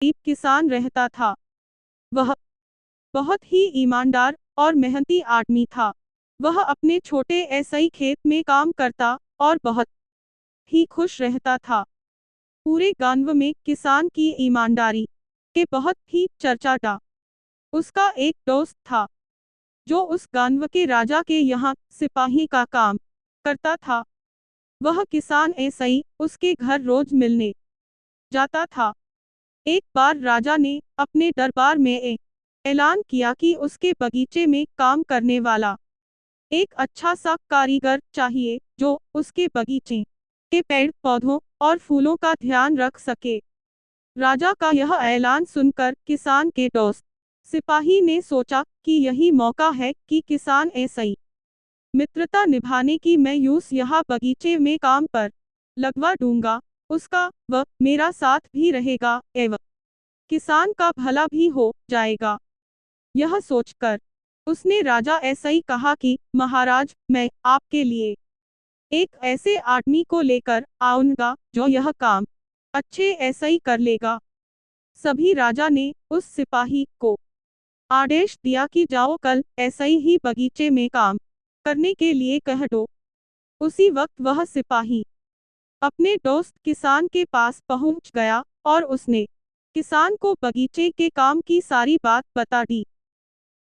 गरीब किसान रहता था। वह बहुत ही ईमानदार और मेहनती आदमी था। वह अपने छोटे ऐसई खेत में काम करता और बहुत ही खुश रहता था। पूरे गांव में किसान की ईमानदारी के बहुत ही चर्चा था। उसका एक दोस्त था जो उस गांव के राजा के यहाँ सिपाही का काम करता था। वह किसान ऐसई उसके घर रोज मिलने जाता था। एक बार राजा ने अपने दरबार में ऐलान किया कि उसके बगीचे में काम करने वाला एक अच्छा सा कारीगर चाहिए जो उसके बगीचे के पेड़ पौधों और फूलों का ध्यान रख सके। राजा का यह ऐलान सुनकर किसान के दोस्त सिपाही ने सोचा कि यही मौका है कि किसान ऐसई मित्रता निभाने की मैं यूं यहाँ बगीचे में काम पर लगवा दूंगा। उसका वह मेरा साथ भी रहेगा एवं किसान का भला भी हो जाएगा। यह सोचकर उसने राजा ऐसई कहा कि महाराज, मैं आपके लिए एक ऐसे आदमी को लेकर आऊंगा जो यह काम अच्छे ऐसई कर लेगा। सभी राजा ने उस सिपाही को आदेश दिया कि जाओ कल ऐसई ही बगीचे में काम करने के लिए कह दो। उसी वक्त वह सिपाही अपने दोस्त किसान के पास पहुंच गया और उसने किसान को बगीचे के काम की सारी बात बता दी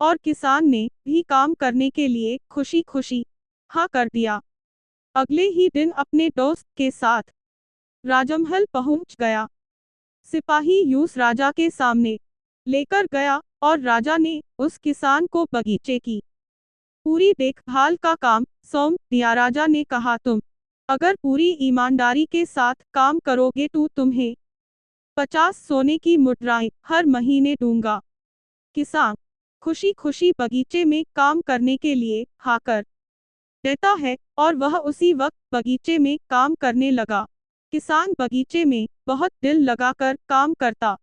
और किसान ने भी काम करने के लिए खुशी खुशी हाँ कर दिया। अगले ही दिन अपने दोस्त के साथ राजमहल पहुंच गया। सिपाही यूस राजा के सामने लेकर गया और राजा ने उस किसान को बगीचे की पूरी देखभाल का काम सौंप दिया। राजा ने कहा, तुम अगर पूरी ईमानदारी के साथ काम करोगे तो तुम्हें 50 सोने की मुद्राएं हर महीने दूंगा। किसान खुशी खुशी बगीचे में काम करने के लिए हाँ कर देता है और वह उसी वक्त बगीचे में काम करने लगा। किसान बगीचे में बहुत दिल लगाकर काम करता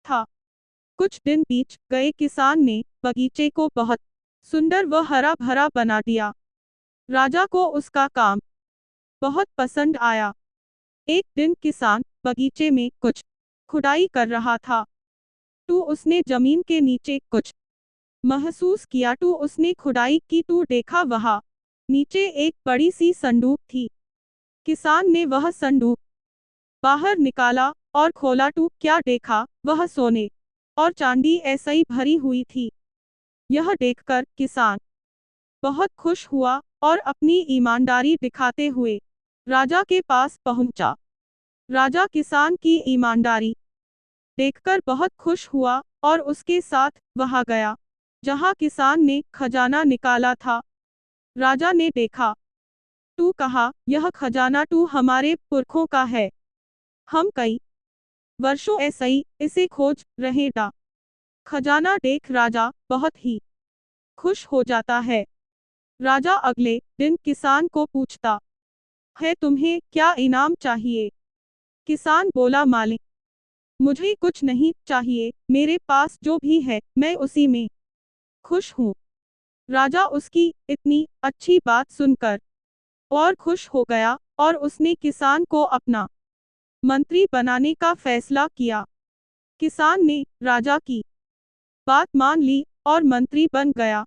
था। कुछ दिन बीत गए। किसान ने बगीचे को बहुत सुंदर व हरा भरा बना दिया। राजा को उसका काम बहुत पसंद आया। एक दिन किसान बगीचे में कुछ खुदाई कर रहा था तो उसने जमीन के नीचे कुछ महसूस किया। तो उसने खुदाई की तो देखा वहाँ नीचे एक बड़ी सी संदूक थी। किसान ने वह संदूक बाहर निकाला और खोला तो क्या देखा, वह सोने और चांदी ऐसी भरी हुई थी। यह देखकर किसान बहुत खुश हुआ और अपनी ईमानदारी दिखाते हुए राजा के पास पहुंचा। राजा किसान की ईमानदारी देखकर बहुत खुश हुआ और उसके साथ वहां गया जहां किसान ने खजाना निकाला था। राजा ने देखा तो कहा, यह खजाना तो हमारे पुरखों का है। हम कई वर्षों ऐसे ही इसे खोज रहे थे। खजाना देख राजा बहुत ही खुश हो जाता है। राजा अगले दिन किसान को पूछता है, तुम्हें क्या इनाम चाहिए? किसान बोला, मालिक, मुझे कुछ नहीं चाहिए, मेरे पास जो भी है मैं उसी में खुश हूँ। राजा उसकी इतनी अच्छी बात सुनकर और खुश हो गया और उसने किसान को अपना मंत्री बनाने का फैसला किया। किसान ने राजा की बात मान ली और मंत्री बन गया।